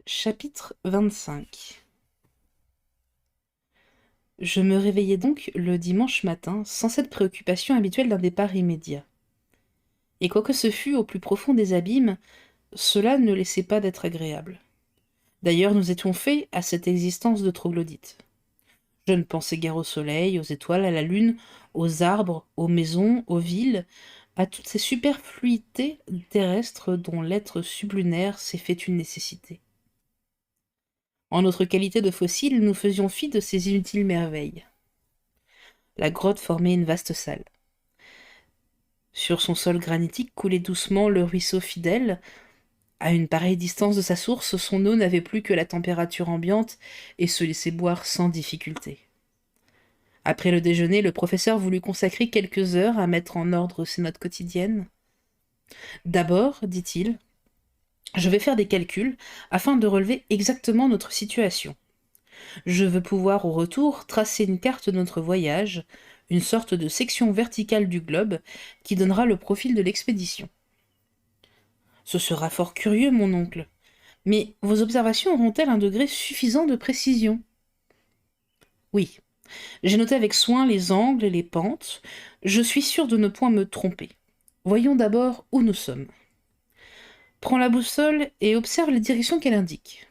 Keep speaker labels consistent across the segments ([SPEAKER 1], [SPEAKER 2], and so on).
[SPEAKER 1] Chapitre 25. Je me réveillai donc le dimanche matin sans cette préoccupation habituelle d'un départ immédiat. Et quoique ce fût au plus profond des abîmes, cela ne laissait pas d'être agréable. D'ailleurs, nous étions faits à cette existence de troglodytes. Je ne pensais guère au soleil, aux étoiles, à la lune, aux arbres, aux maisons, aux villes, à toutes ces superfluités terrestres dont l'être sublunaire s'est fait une nécessité. En notre qualité de fossiles, nous faisions fi de ces inutiles merveilles. La grotte formait une vaste salle. Sur son sol granitique coulait doucement le ruisseau fidèle. À une pareille distance de sa source, son eau n'avait plus que la température ambiante et se laissait boire sans difficulté. Après le déjeuner, le professeur voulut consacrer quelques heures à mettre en ordre ses notes quotidiennes. D'abord, dit-il, je vais faire des calculs afin de relever exactement notre situation. Je veux pouvoir au retour tracer une carte de notre voyage, une sorte de section verticale du globe qui donnera le profil de l'expédition. Ce sera fort curieux, mon oncle. Mais vos observations auront-elles un degré suffisant de précision? Oui. J'ai noté avec soin les angles et les pentes. Je suis sûr de ne point me tromper. Voyons d'abord où nous sommes. Prends la boussole et observe les directions qu'elle indique.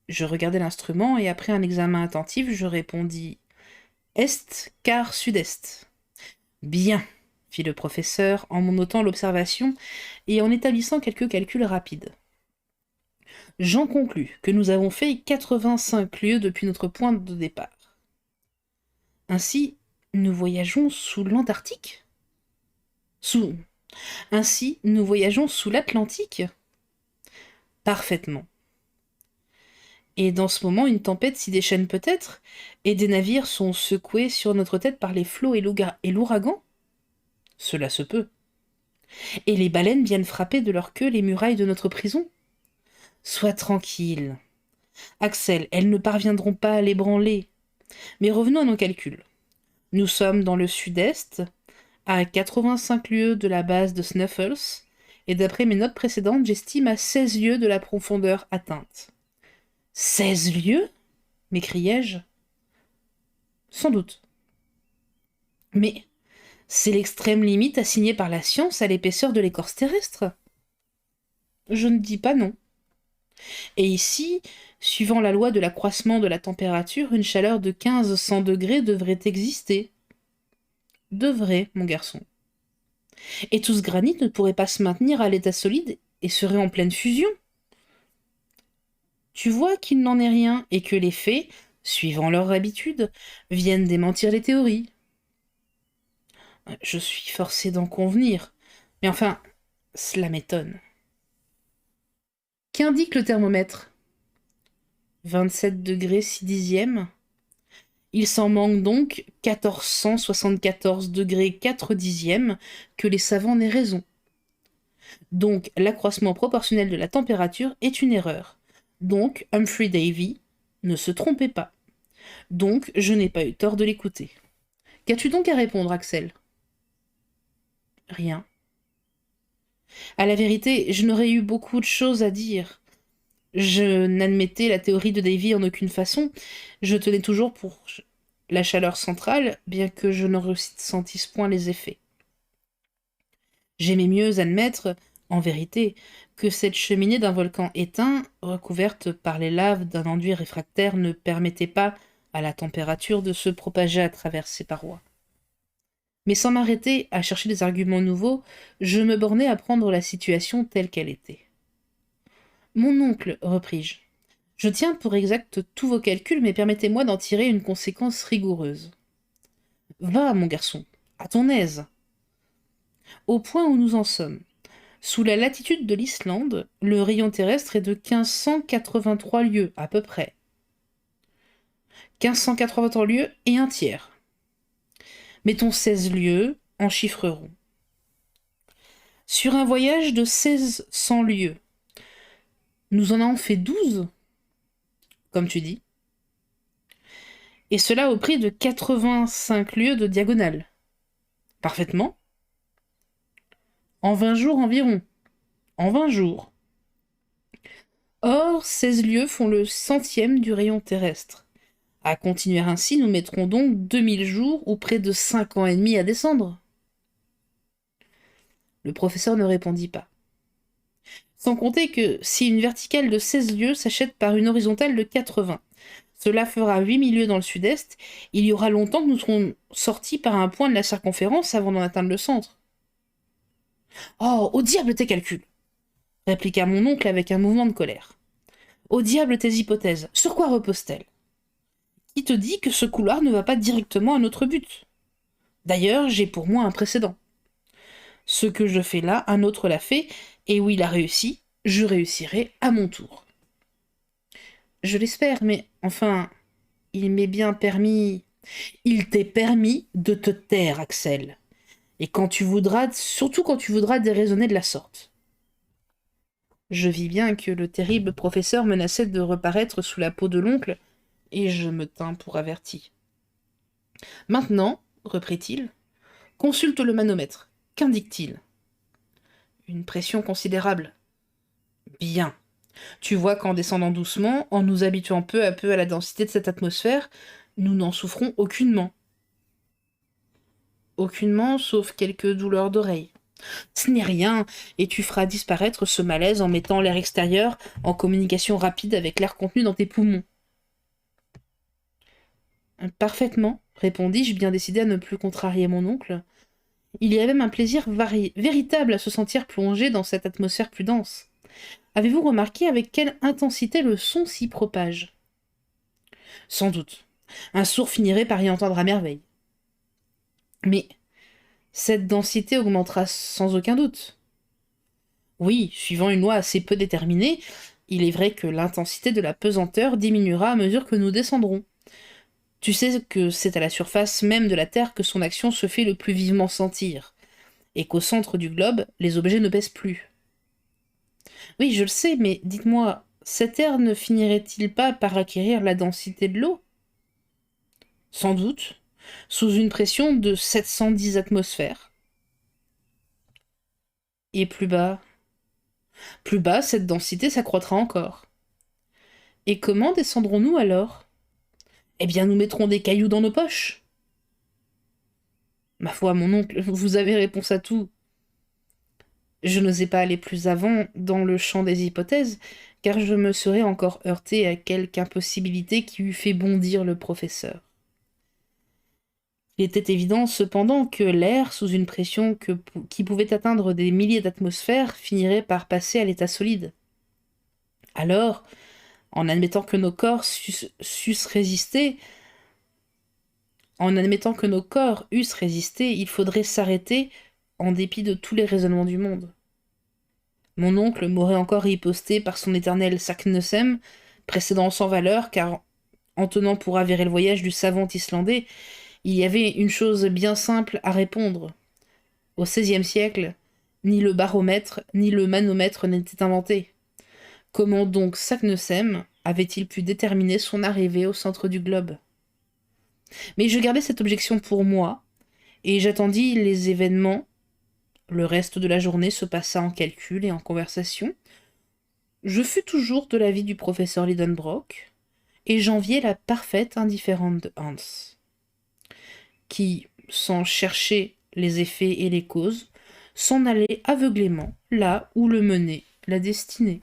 [SPEAKER 1] Je regardai l'instrument et après un examen attentif, je répondis est quart sud-est. Bien, fit le professeur en notant l'observation et en établissant quelques calculs rapides. J'en conclus que nous avons fait 85 lieues depuis notre point de départ. Ainsi, nous voyageons sous l'Antarctique? Sous... Ainsi, nous voyageons sous l'Atlantique? Parfaitement. Et dans ce moment, une tempête s'y déchaîne peut-être, et des navires sont secoués sur notre tête par les flots et l'ouragan? Cela se peut. Et les baleines viennent frapper de leur queue les murailles de notre prison? Sois tranquille. Axel, elles ne parviendront pas à l'ébranler. Mais revenons à nos calculs. Nous sommes dans le sud-est, à 85 lieues de la base de Snuffles, et d'après mes notes précédentes, j'estime à 16 lieues de la profondeur atteinte. 16 lieues? M'écriai-je. Sans doute. Mais c'est l'extrême limite assignée par la science à l'épaisseur de l'écorce terrestre. Je ne dis pas non. Et ici, suivant la loi de l'accroissement de la température, une chaleur de 1500 degrés devrait exister. Devrait, mon garçon. Et tout ce granit ne pourrait pas se maintenir à l'état solide et serait en pleine fusion. Tu vois qu'il n'en est rien et que les faits, suivant leur habitude, viennent démentir les théories. Je suis forcé d'en convenir. Mais enfin, cela m'étonne. Qu'indique le thermomètre? 27 degrés 6 dixièmes. Il s'en manque donc 1474 degrés 4 dixièmes que les savants n'aient raison. Donc l'accroissement proportionnel de la température est une erreur. Donc Humphrey Davy ne se trompait pas. Donc je n'ai pas eu tort de l'écouter. Qu'as-tu donc à répondre, Axel? Rien. À la vérité, je n'aurais eu beaucoup de choses à dire. Je n'admettais la théorie de Davy en aucune façon. Je tenais toujours pour la chaleur centrale, bien que je ne ressentisse point les effets. J'aimais mieux admettre, en vérité, que cette cheminée d'un volcan éteint, recouverte par les laves d'un enduit réfractaire, ne permettait pas à la température de se propager à travers ses parois. Mais sans m'arrêter à chercher des arguments nouveaux, je me bornais à prendre la situation telle qu'elle était. Mon oncle, repris-je, je tiens pour exact tous vos calculs, mais permettez-moi d'en tirer une conséquence rigoureuse. Va, mon garçon, à ton aise. Au point où nous en sommes, sous la latitude de l'Islande, le rayon terrestre est de 1583 lieues, à peu près. 1583 lieues et un tiers. Mettons 16 lieues en chiffres ronds. Sur un voyage de 1600 lieues, nous en avons fait 12, comme tu dis. Et cela au prix de 85 lieues de diagonale. Parfaitement. En 20 jours environ. En 20 jours. Or, 16 lieues font le centième du rayon terrestre. À continuer ainsi, nous mettrons donc 2000 jours ou près de 5 ans et demi à descendre. Le professeur ne répondit pas. Sans compter que si une verticale de 16 lieues s'achète par une horizontale de 80, cela fera 8000 lieues dans le sud-est, il y aura longtemps que nous serons sortis par un point de la circonférence avant d'en atteindre le centre. Oh, au diable tes calculs! Répliqua mon oncle avec un mouvement de colère. Au diable tes hypothèses, sur quoi reposent-elles? Qui te dit que ce couloir ne va pas directement à notre but? D'ailleurs, j'ai pour moi un précédent. Ce que je fais là, un autre l'a fait, et où il a réussi, je réussirai à mon tour. Je l'espère, mais enfin, il m'est bien permis... Il t'est permis de te taire, Axel. Et quand tu voudras, surtout quand tu voudras déraisonner de la sorte. Je vis bien que le terrible professeur menaçait de reparaître sous la peau de l'oncle, et je me tins pour averti. Maintenant, reprit-il, consulte le manomètre. Qu'indique-t-il? Une pression considérable. Bien. Tu vois qu'en descendant doucement, en nous habituant peu à peu à la densité de cette atmosphère, nous n'en souffrons aucunement. Aucunement, sauf quelques douleurs d'oreille. Ce n'est rien, et tu feras disparaître ce malaise en mettant l'air extérieur en communication rapide avec l'air contenu dans tes poumons. Parfaitement, répondis-je, bien décidé à ne plus contrarier mon oncle. Il y a même un plaisir véritable à se sentir plongé dans cette atmosphère plus dense. Avez-vous remarqué avec quelle intensité le son s'y propage? Sans doute. Un sourd finirait par y entendre à merveille. Mais cette densité augmentera sans aucun doute. Oui, suivant une loi assez peu déterminée, il est vrai que l'intensité de la pesanteur diminuera à mesure que nous descendrons. Tu sais que c'est à la surface même de la Terre que son action se fait le plus vivement sentir, et qu'au centre du globe, les objets ne pèsent plus. Oui, je le sais, mais dites-moi, cet air ne finirait-il pas par acquérir la densité de l'eau? Sans doute, sous une pression de 710 atmosphères. Et plus bas, cette densité s'accroîtra encore. Et comment descendrons-nous alors? Eh bien, nous mettrons des cailloux dans nos poches. Ma foi, mon oncle, vous avez réponse à tout. Je n'osais pas aller plus avant dans le champ des hypothèses, car je me serais encore heurté à quelque impossibilité qui eût fait bondir le professeur. Il était évident cependant que l'air, sous une pression qui pouvait atteindre des milliers d'atmosphères, finirait par passer à l'état solide. Alors, en admettant que nos corps eussent résisté, il faudrait s'arrêter en dépit de tous les raisonnements du monde. Mon oncle m'aurait encore riposté par son éternel Saknussemm, précédent sans valeur, car en tenant pour avéré le voyage du savant islandais, il y avait une chose bien simple à répondre. Au XVIe siècle, ni le baromètre, ni le manomètre n'étaient inventés. Comment donc Saknussemm avait-il pu déterminer son arrivée au centre du globe? Mais je gardai cette objection pour moi, et j'attendis les événements. Le reste de la journée se passa en calcul et en conversation. Je fus toujours de l'avis du professeur Lidenbrock, et j'enviai la parfaite indifférence de Hans, qui, sans chercher les effets et les causes, s'en allait aveuglément là où le menait la destinée.